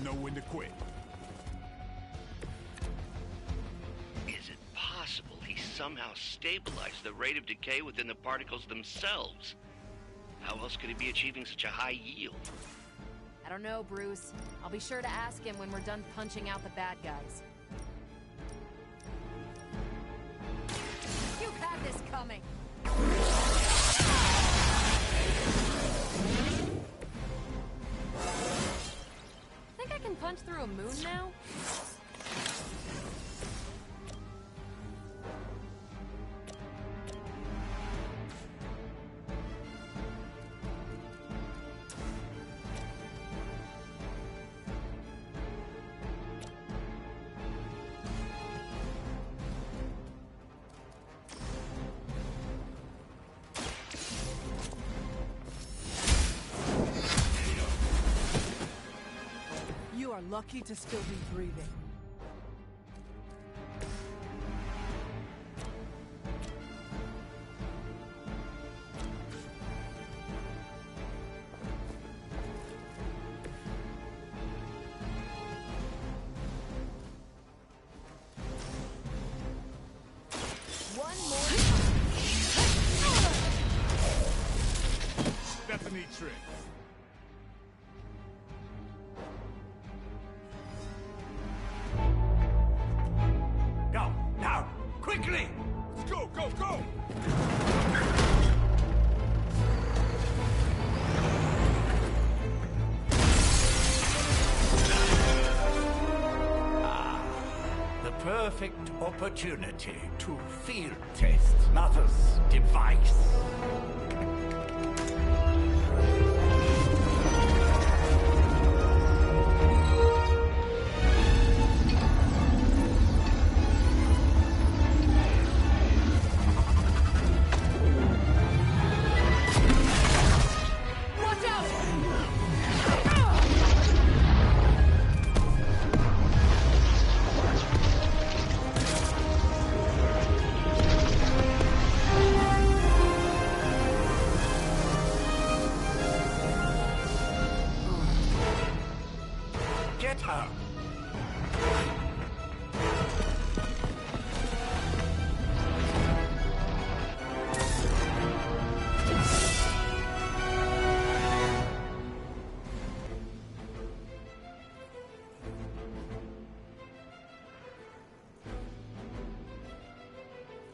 know when to quit. Is it possible he somehow stabilized the rate of decay within the particles themselves? How else could he be achieving such a high yield? I don't know, Bruce. I'll be sure to ask him when we're done punching out the bad guys. You had this coming! Think I can punch through a moon now? You are lucky to still be breathing. One more time. That's a neat trick. Go! Now! Quickly! Let's go, go, go! The perfect opportunity to field test Mother's device. Watch out! Get her!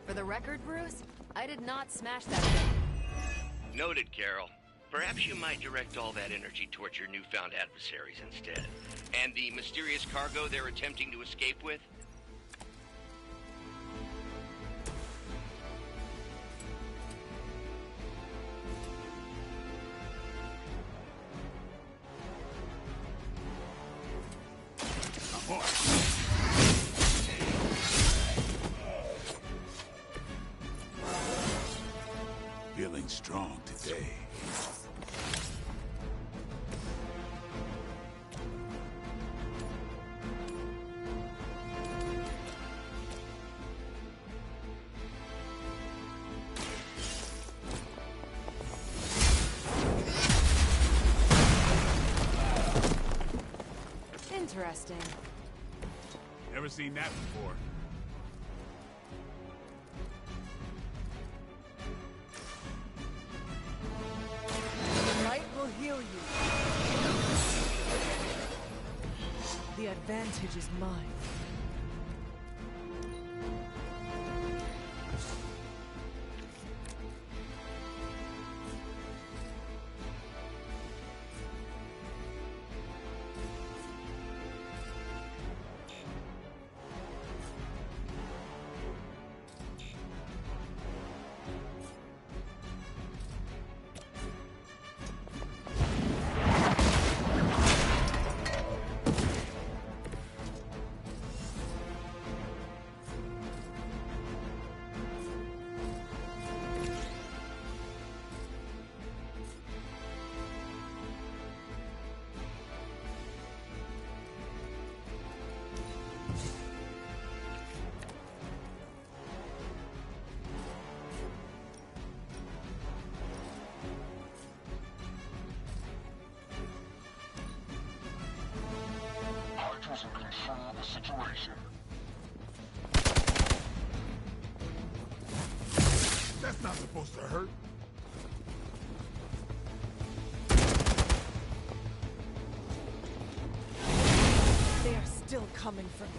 For the record, Bruce, I did not smash that thing. Noted, Carol. Perhaps you might direct all that energy towards your newfound adversaries instead. And the mysterious cargo they're attempting to escape with? Feeling strong today. Interesting. Never seen that before. The light will heal you. The advantage is mine. control the situation. That's not supposed to hurt. They are still coming for me.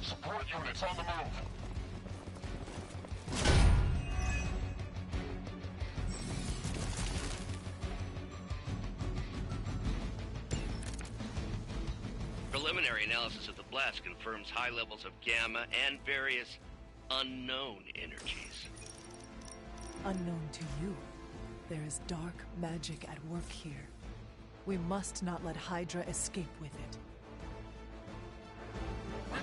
Support units on the move. Preliminary analysis of the blast confirms high levels of gamma and various unknown energies. Unknown to you, there is dark magic at work here. We must not let Hydra escape with it. We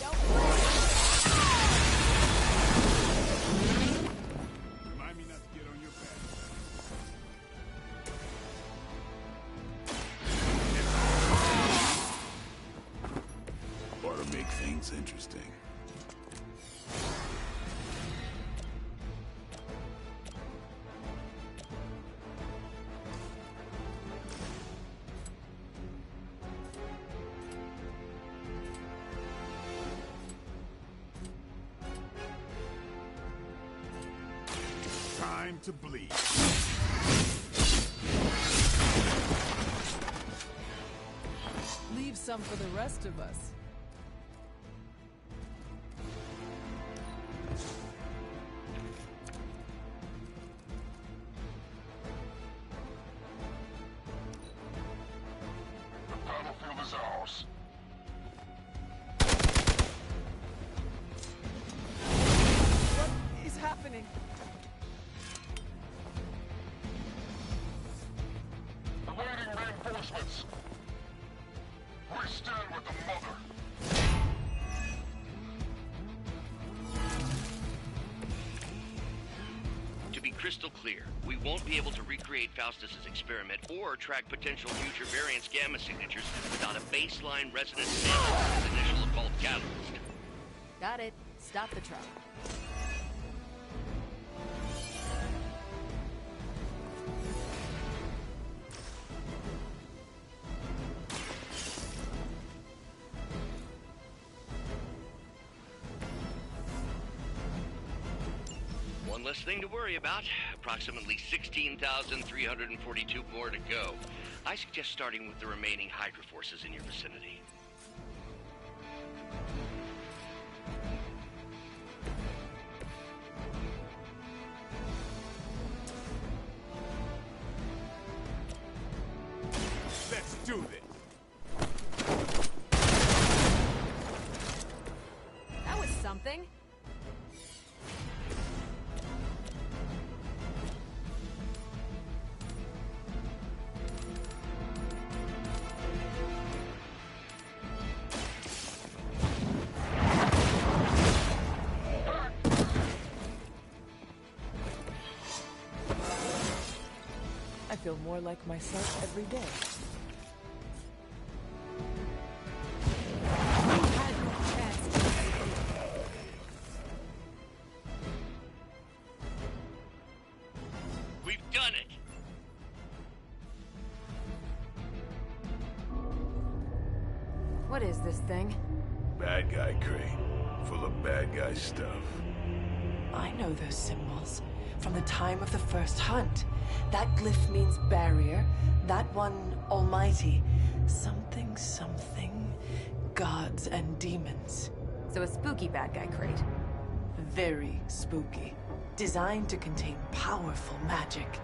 got movement here. Remind me not to get on your back. Ought to make things interesting. Time to bleed. Leave some for the rest of us. The battlefield is ours. What is happening? Awaiting reinforcements. We stand with the mother. To be crystal clear, we won't be able to recreate Faustus's experiment or track potential future variants' gamma signatures without a baseline resonance sample of his initial occult catalyst. Got it. Stop the truck. One less thing to worry about. Approximately 16,342 more to go. I suggest starting with the remaining Hydra forces in your vicinity. Let's do this. That was something. I feel more like myself every day. You had your chance. We've done it! What is this thing? Bad guy crate. Full of bad guy stuff. I know those symbols from the time of the first hunt. That glyph means barrier, that one almighty. Something, something, gods and demons. So a spooky bad guy crate. Very spooky. Designed to contain powerful magic.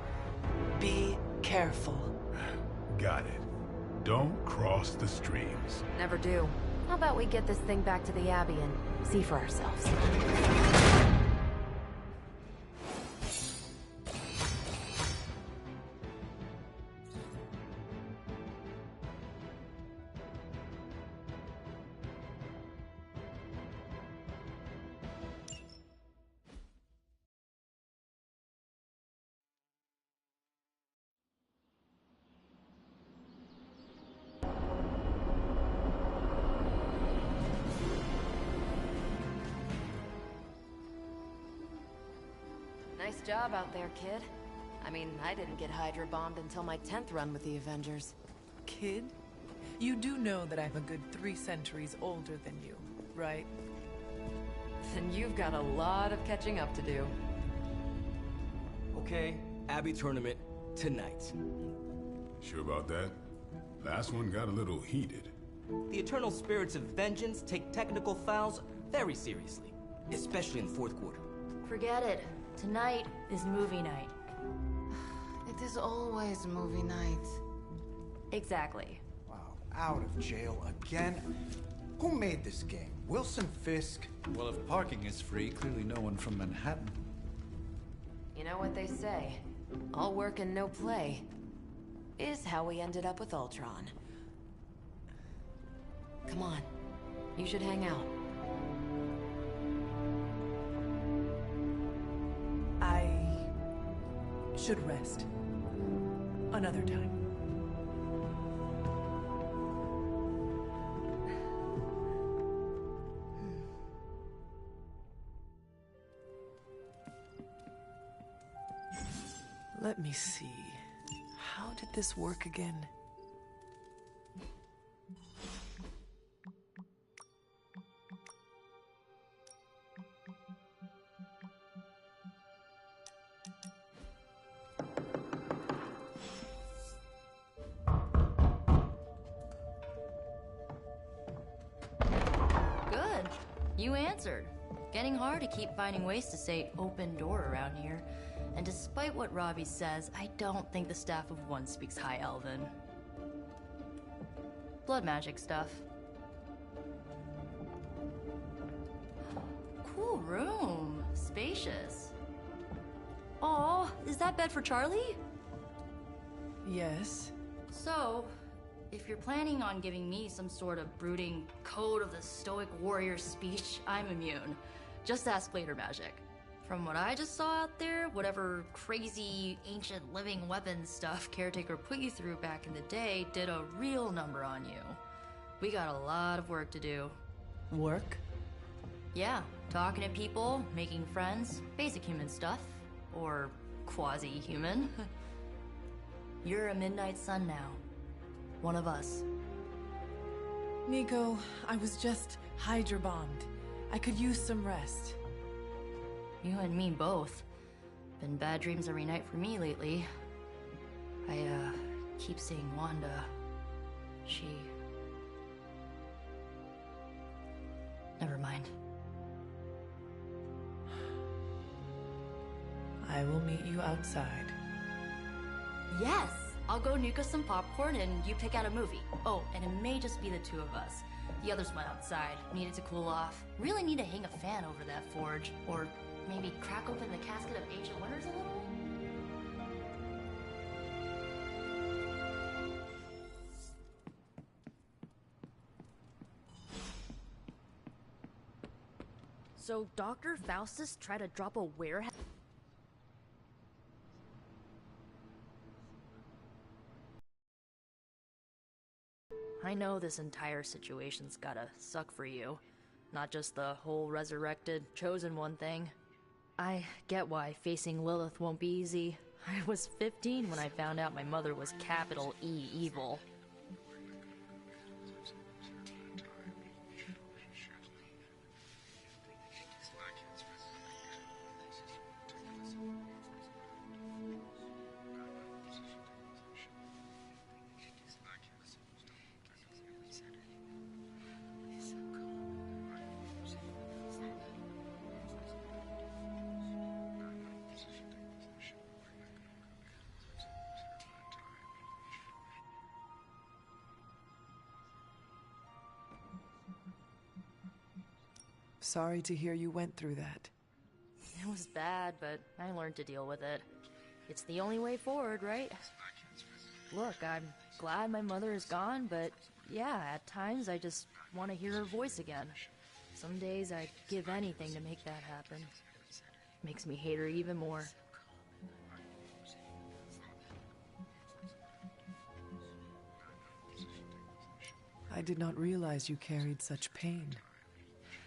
Be careful. Got it. Don't cross the streams. Never do. How about we get this thing back to the Abbey and see for ourselves? Nice job out there, kid. I mean, I didn't get Hydra bombed until my 10th run with the Avengers. Kid? You do know that I'm a good 3 centuries older than you, right? Then you've got a lot of catching up to do. Okay, Abbey tournament tonight. Sure about that? Last one got a little heated. The eternal spirits of vengeance take technical fouls very seriously, especially in the fourth quarter. Forget it. Tonight is movie night. It is always movie night. Exactly. Wow, out of jail again? Who made this game? Wilson Fisk? Well, if parking is free, clearly no one from Manhattan. You know what they say? All work and no play is how we ended up with Ultron. Come on. You should hang out. I should rest. Another time. Let me see. How did this work again? Good. You answered. Getting hard to keep finding ways to say open door around here. And despite what Robbie says, I don't think the staff of One speaks High Elven. Blood magic stuff. Cool room. Spacious. Aw, is that bed for Charlie? Yes. So, if you're planning on giving me some sort of brooding code of the stoic warrior speech, I'm immune. Just ask later, Magic. From what I just saw out there, whatever crazy ancient living weapons stuff Caretaker put you through back in the day did a real number on you. We got a lot of work to do. Work? Yeah, talking to people, making friends, basic human stuff. Or quasi-human. You're a Midnight Sun now. One of us. Nico, I was just Hydra bombed. I could use some rest. You and me both. Been bad dreams every night for me lately. I, keep seeing Wanda. She... Never mind. I will meet you outside. Yes! I'll go nuke us some popcorn and you pick out a movie. Oh, and it may just be the two of us. The others went outside, needed to cool off. Really need to hang a fan over that forge. Or maybe crack open the casket of Ancient Wonders a little? So Dr. Faustus tried to drop a warehouse? I know this entire situation's gotta suck for you. Not just the whole resurrected, chosen one thing. I get why facing Lilith won't be easy. I was 15 when I found out my mother was capital E evil. Sorry to hear you went through that. It was bad, but I learned to deal with it. It's the only way forward, right? Look, I'm glad my mother is gone, but yeah, at times I just want to hear her voice again. Some days I'd give anything to make that happen. Makes me hate her even more. I did not realize you carried such pain.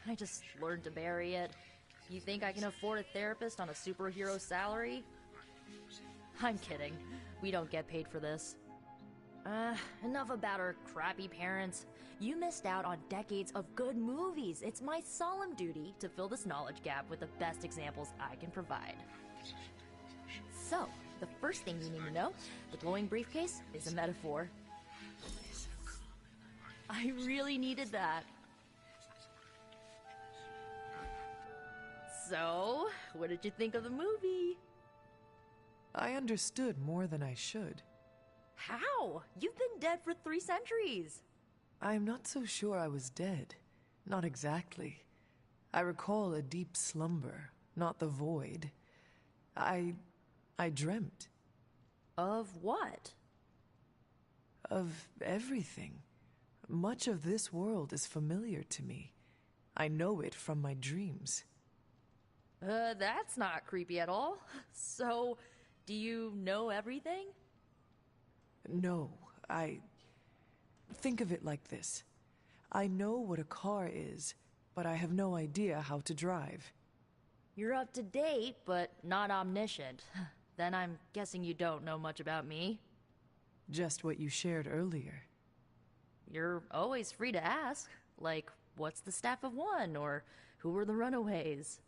I just learned to bury it. You think I can afford a therapist on a superhero salary? I'm kidding. We don't get paid for this. Enough about our crappy parents. You missed out on decades of good movies. It's my solemn duty to fill this knowledge gap with the best examples I can provide. So, the first thing you need to know, the glowing briefcase is a metaphor. I really needed that. So, what did you think of the movie? I understood more than I should. How? You've been dead for 3 centuries. I'm not so sure I was dead. Not exactly. I recall a deep slumber, not the void. I dreamt. Of what? Of everything. Much of this world is familiar to me. I know it from my dreams. That's not creepy at all. So, do you know everything? No, think of it like this. I know what a car is, but I have no idea how to drive. You're up to date, but not omniscient. Then I'm guessing you don't know much about me. Just what you shared earlier. You're always free to ask. Like, what's the Staff of One? Or who were the Runaways?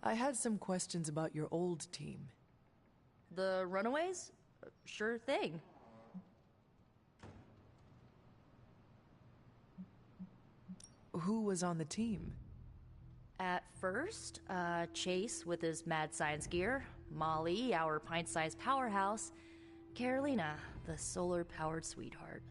I had some questions about your old team. The Runaways? Sure thing. Who was on the team? At first, Chase with his mad science gear, Molly, our pint-sized powerhouse, Carolina, the solar-powered sweetheart.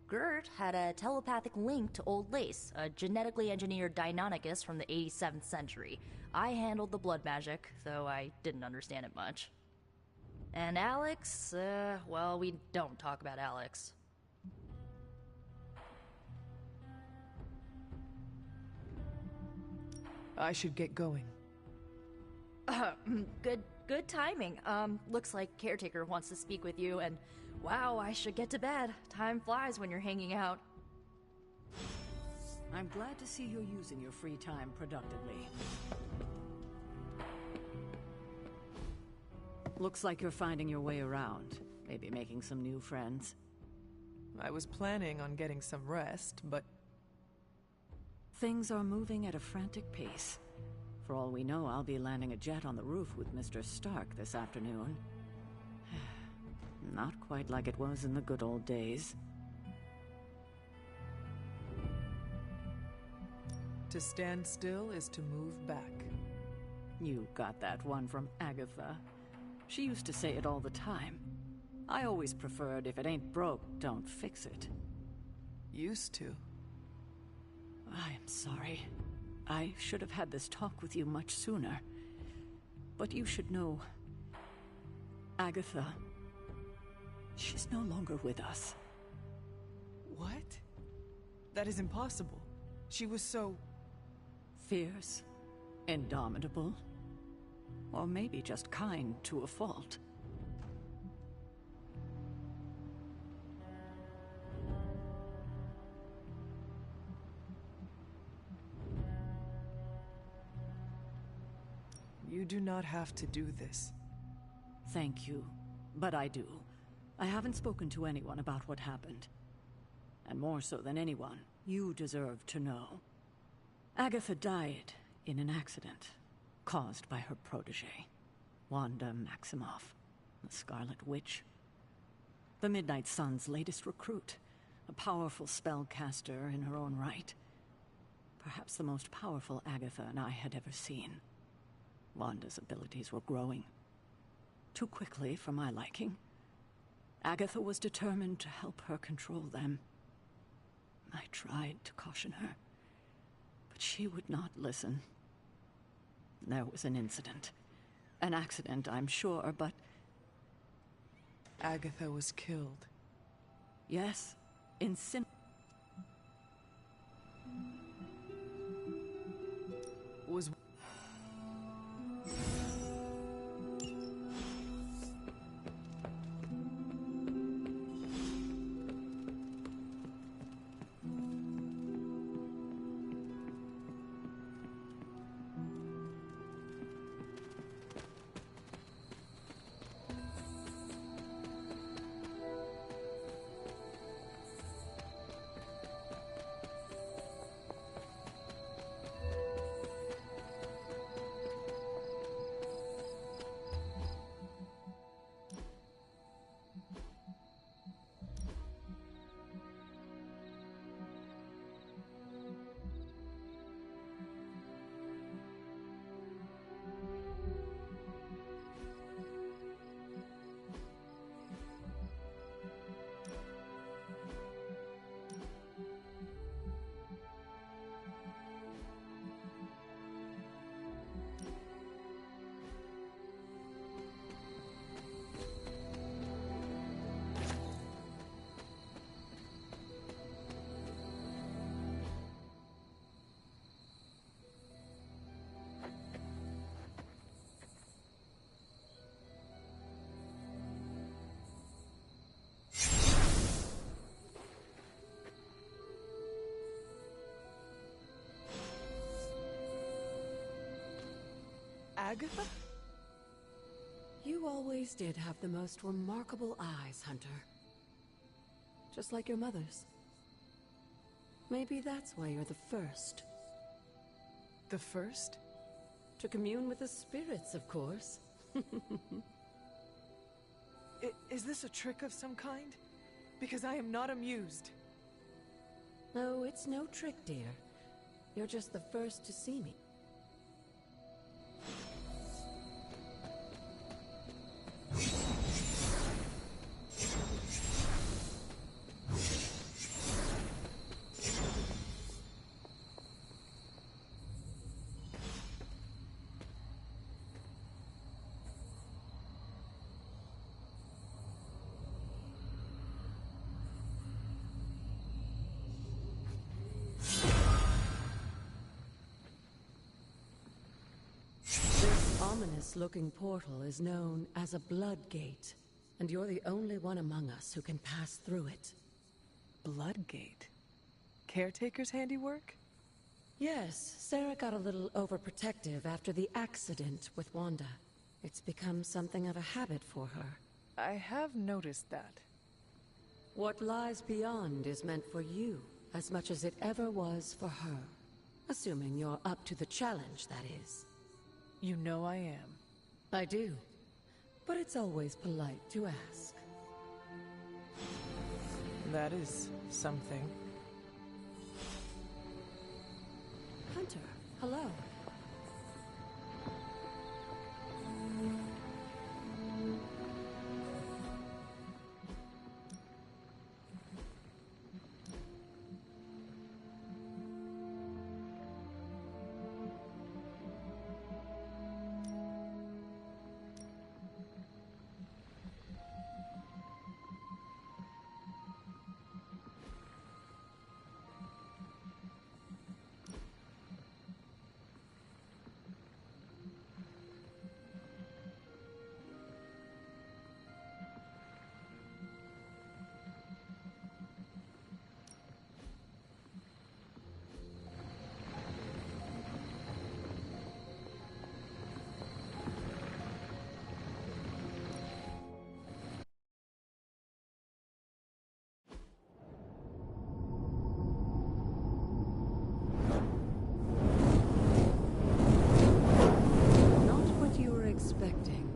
Gert had a telepathic link to Old Lace, a genetically engineered Deinonychus from the 87th century. I handled the blood magic, though I didn't understand it much. And Alex, well, we don't talk about Alex. I should get going. Good timing. Looks like Caretaker wants to speak with you, and wow, I should get to bed. Time flies when you're hanging out. I'm glad to see you're using your free time productively. Looks like you're finding your way around. Maybe making some new friends. I was planning on getting some rest, but... Things are moving at a frantic pace. For all we know, I'll be landing a jet on the roof with Mr. Stark this afternoon. Not quite like it was in the good old days. To stand still is to move back. You got that one from Agatha. She used to say it all the time. I always preferred, if it ain't broke, don't fix it. Used to. I am sorry. I should have had this talk with you much sooner. But you should know... Agatha... she's no longer with us. What? That is impossible. She was so... fierce, indomitable, or maybe just kind to a fault. You do not have to do this. Thank you, but I do. I haven't spoken to anyone about what happened. And more so than anyone, you deserve to know. Agatha died in an accident caused by her protege, Wanda Maximoff, the Scarlet Witch. The Midnight Sun's latest recruit, a powerful spellcaster in her own right. Perhaps the most powerful Agatha and I had ever seen. Wanda's abilities were growing. Too quickly for my liking. Agatha was determined to help her control them. I tried to caution her, but she would not listen. There was an incident. An accident, I'm sure, but... Agatha was killed. Yes, in sin... Was... Agatha? You always did have the most remarkable eyes, Hunter. Just like your mother's. Maybe that's why you're the first. The first? To commune with the spirits, of course. Is this a trick of some kind? Because I am not amused. No, it's no trick, dear. You're just the first to see me. Ominous-looking portal is known as a Blood Gate, and you're the only one among us who can pass through it. Blood Gate? Caretaker's handiwork? Yes, Sarah got a little overprotective after the accident with Wanda. It's become something of a habit for her. I have noticed that. What lies beyond is meant for you, as much as it ever was for her. Assuming you're up to the challenge, that is. You know I am. I do. But it's always polite to ask. That is something. Hunter, hello.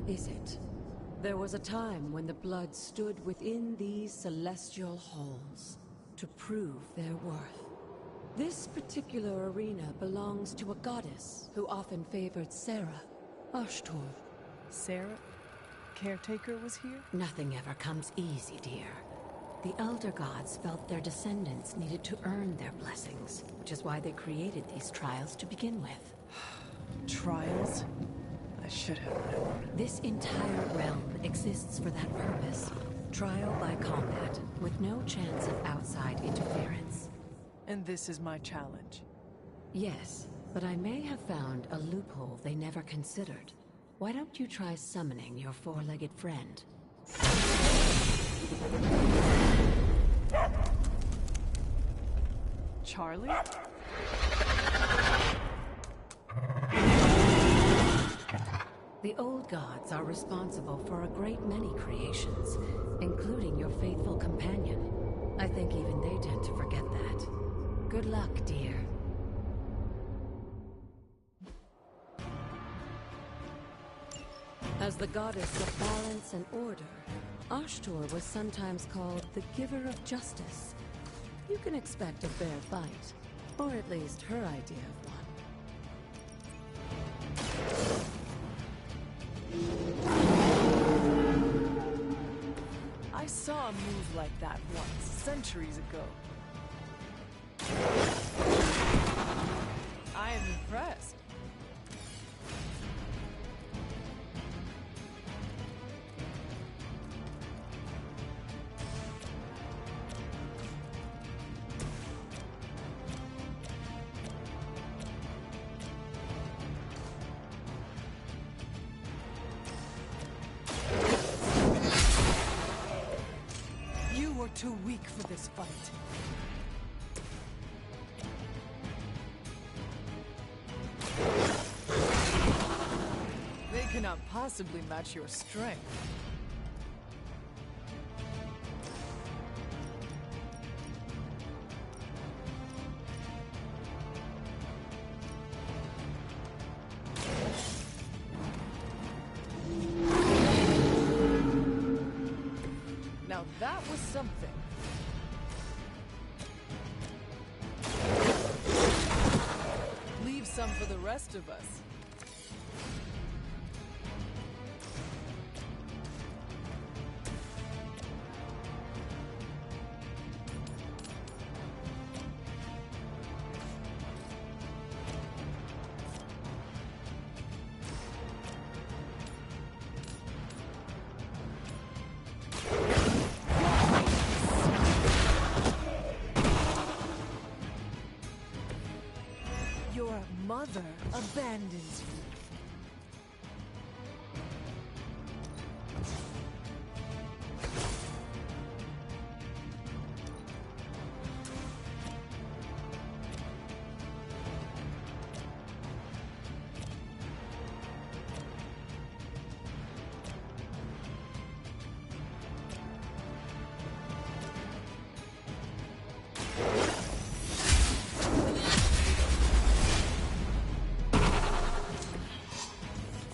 Is it? There was a time when the blood stood within these celestial halls to prove their worth. This particular arena belongs to a goddess who often favored Sarah, Ashtor. Sarah? Caretaker was here? Nothing ever comes easy, dear. The Elder Gods felt their descendants needed to earn their blessings, which is why they created these trials to begin with. Trials? I should have known. This entire realm exists for that purpose. Trial by combat, with no chance of outside interference. And this is my challenge? Yes, but I may have found a loophole they never considered. Why don't you try summoning your four-legged friend? Charlie? The old gods are responsible for a great many creations, including your faithful companion. I think even they tend to forget that. Good luck, dear. As the goddess of balance and order, Ashtor was sometimes called the giver of justice. You can expect a fair fight, or at least her idea of one. I saw a move like that once, centuries ago. I am impressed. Too weak for this fight. cannot possibly match your strength. Now that was something. Leave some for the rest of us. Your mother abandons you.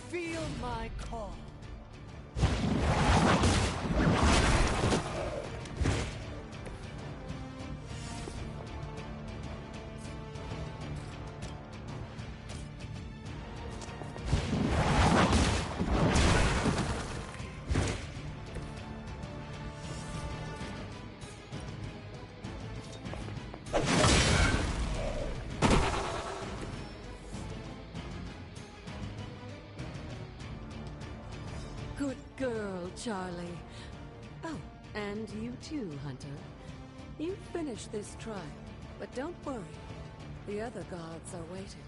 Feel my call. Good girl, Charlie. Oh, and you too, Hunter. You finished this trial, but don't worry. The other gods are waiting.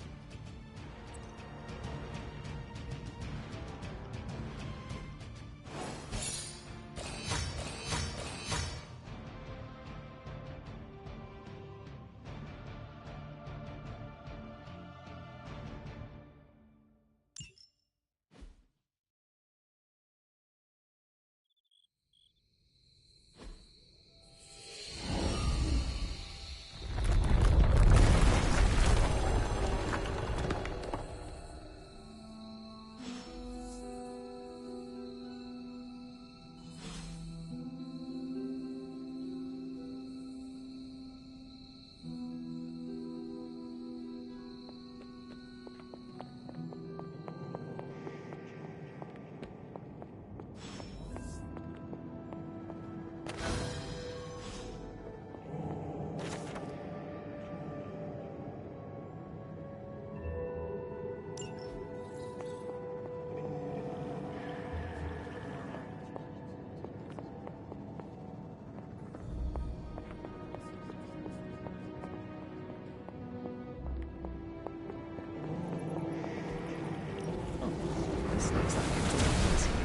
This looks like a door here.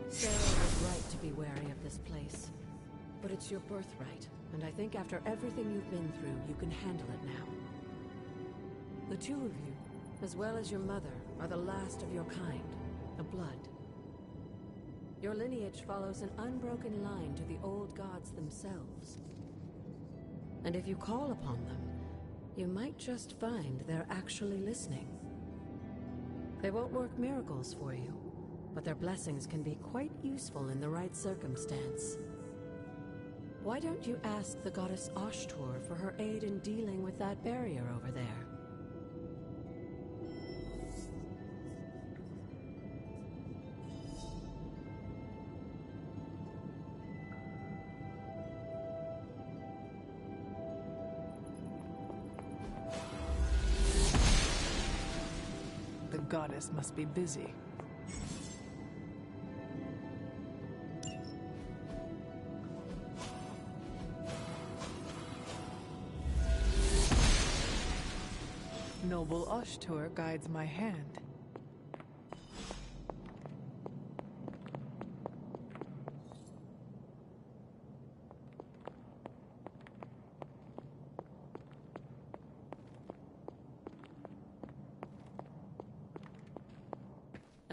Sarah was right to be wary of this place. But it's your birthright, and I think after everything you've been through, you can handle it now. The two of you, as well as your mother, are the last of your kind, the Blood. Your lineage follows an unbroken line to the old gods themselves. And if you call upon them, you might just find they're actually listening. They won't work miracles for you, but their blessings can be quite useful in the right circumstance. Why don't you ask the goddess Ashtur for her aid in dealing with that barrier over there? The goddess must be busy. Noble Ashtur guides my hand.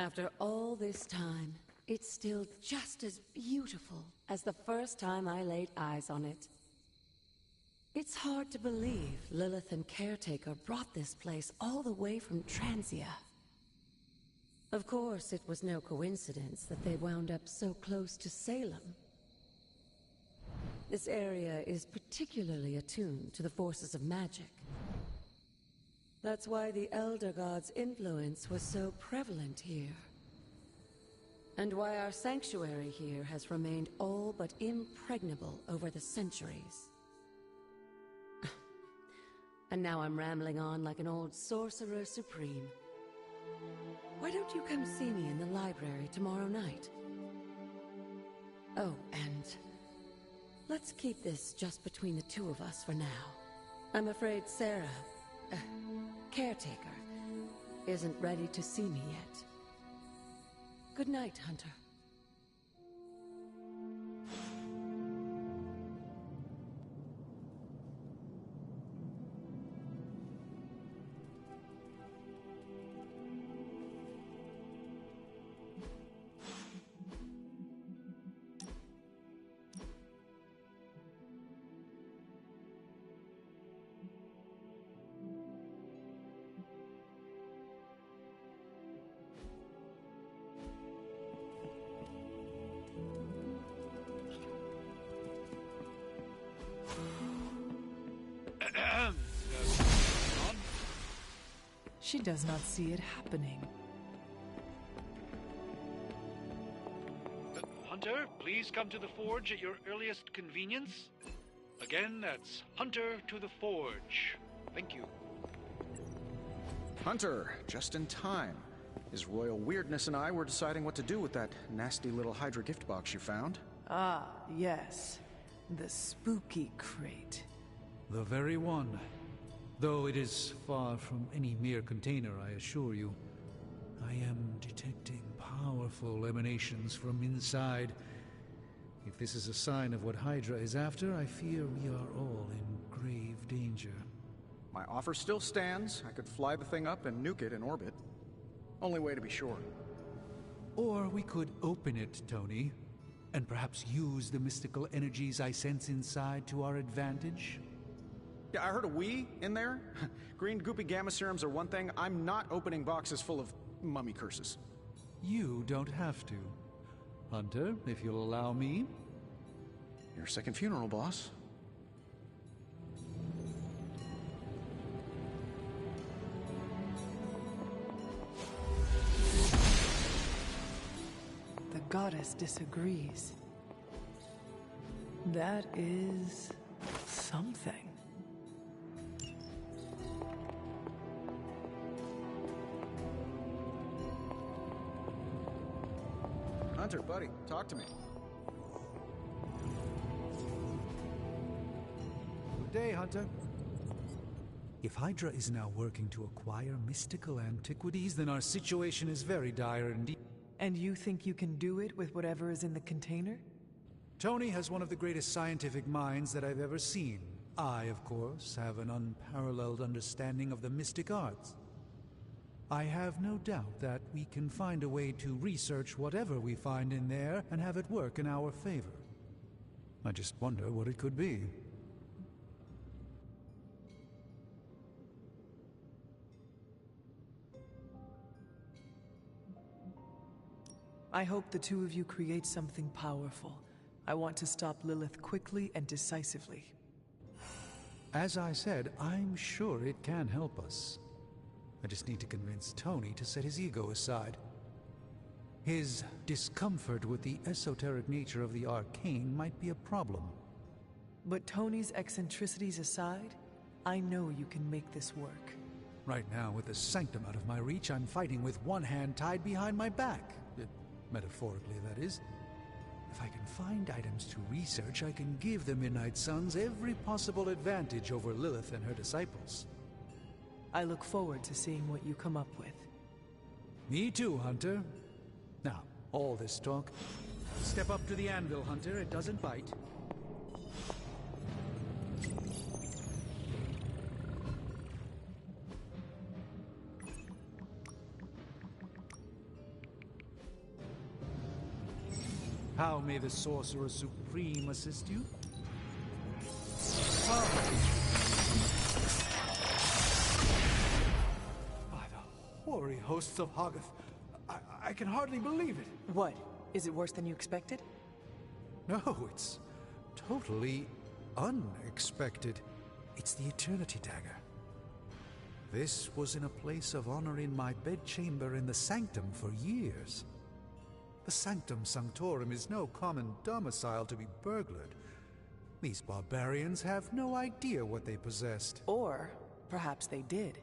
After all this time, it's still just as beautiful as the first time I laid eyes on it. It's hard to believe Lilith and Caretaker brought this place all the way from Transia. Of course, it was no coincidence that they wound up so close to Salem. This area is particularly attuned to the forces of magic. That's why the Elder God's influence was so prevalent here. And why our sanctuary here has remained all but impregnable over the centuries. And now I'm rambling on like an old sorcerer supreme. Why don't you come see me in the library tomorrow night? Oh, and let's keep this just between the two of us for now. I'm afraid Sarah, Caretaker, isn't ready to see me yet. Good night, Hunter. She does not see it happening. Hunter, please come to the forge at your earliest convenience. Again, that's Hunter to the forge. Thank you. Hunter, just in time. His royal weirdness and I were deciding what to do with that nasty little Hydra gift box you found. Ah, yes. The spooky crate. The very one. Though it is far from any mere container, I assure you. I am detecting powerful emanations from inside. If this is a sign of what Hydra is after, I fear we are all in grave danger. My offer still stands. I could fly the thing up and nuke it in orbit. Only way to be sure. Or we could open it, Tony, and perhaps use the mystical energies I sense inside to our advantage. Yeah, I heard a "we" in there. Green goopy gamma serums are one thing. I'm not opening boxes full of mummy curses. You don't have to. Hunter, if you'll allow me. Your second funeral, boss. The goddess disagrees. That is something. Hunter, buddy, talk to me. Good day, Hunter. If Hydra is now working to acquire mystical antiquities, then our situation is very dire indeed. And you think you can do it with whatever is in the container? Tony has one of the greatest scientific minds that I've ever seen. I, of course, have an unparalleled understanding of the mystic arts. I have no doubt that we can find a way to research whatever we find in there and have it work in our favor. I just wonder what it could be. I hope the two of you create something powerful. I want to stop Lilith quickly and decisively. As I said, I'm sure it can help us. I just need to convince Tony to set his ego aside. His discomfort with the esoteric nature of the arcane might be a problem. But Tony's eccentricities aside, I know you can make this work. Right now, with the sanctum out of my reach, I'm fighting with one hand tied behind my back. Metaphorically, that is. If I can find items to research, I can give the Midnight Suns every possible advantage over Lilith and her disciples. I look forward to seeing what you come up with. Me too, Hunter. Now, all this talk. Step up to the anvil, Hunter. It doesn't bite. May the Sorcerer Supreme assist you. By the hoary hosts of Hoggoth, I can hardly believe it. What? Is it worse than you expected? No, it's totally unexpected. It's the Eternity Dagger. This was in a place of honor in my bedchamber in the Sanctum for years. The Sanctum Sanctorum is no common domicile to be burglared. These barbarians have no idea what they possessed. Or perhaps they did.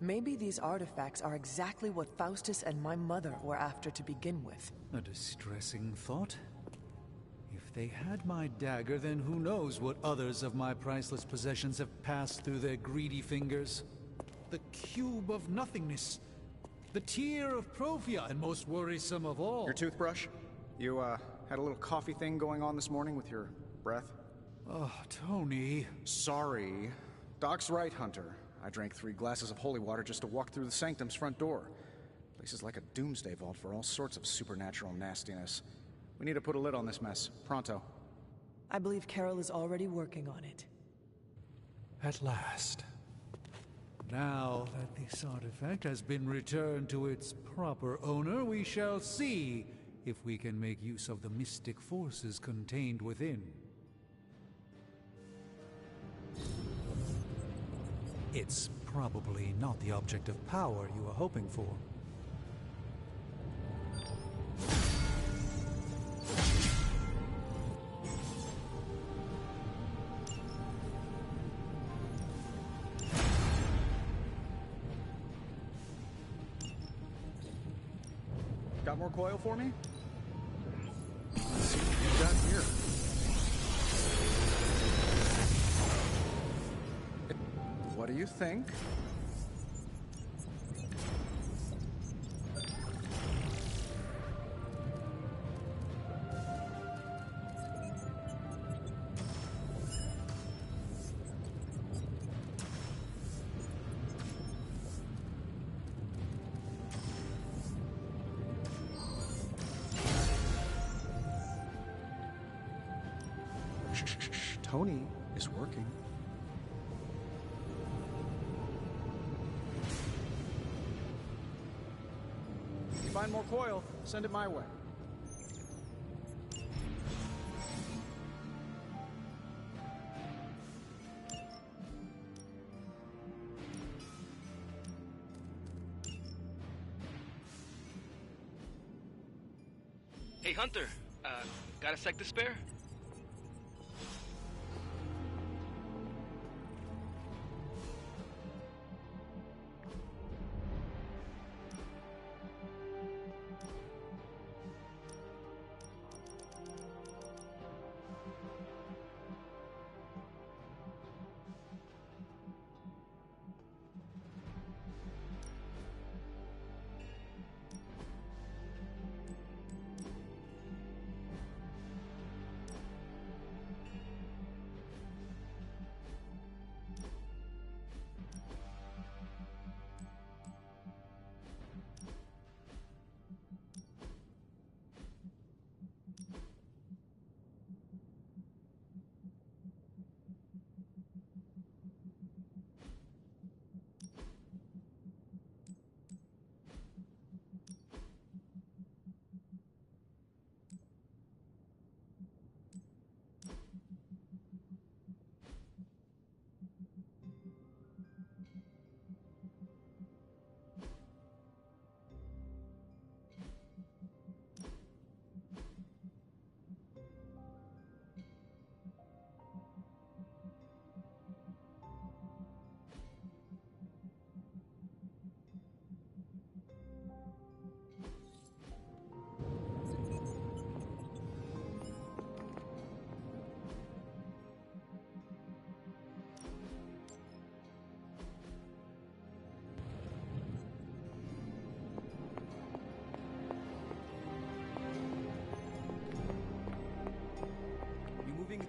Maybe these artifacts are exactly what Faustus and my mother were after to begin with. A distressing thought. If they had my dagger, then who knows what others of my priceless possessions have passed through their greedy fingers. The Cube of Nothingness. The Tear of Profia, and most worrisome of all. Your toothbrush? You, had a little coffee thing going on this morning with your breath? Oh, Tony. Sorry. Doc's right, Hunter. I drank 3 glasses of holy water just to walk through the Sanctum's front door. Place is like a doomsday vault for all sorts of supernatural nastiness. We need to put a lid on this mess. Pronto. I believe Carol is already working on it. At last. Now that this artifact has been returned to its proper owner, we shall see if we can make use of the mystic forces contained within. It's probably not the object of power you are hoping for. Got more coil for me? Let's see what you got here. What do you think? Shh. Tony is working. If you find more coil, send it my way. Hey, Hunter. Got a sec to spare?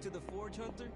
To the forge, Hunter?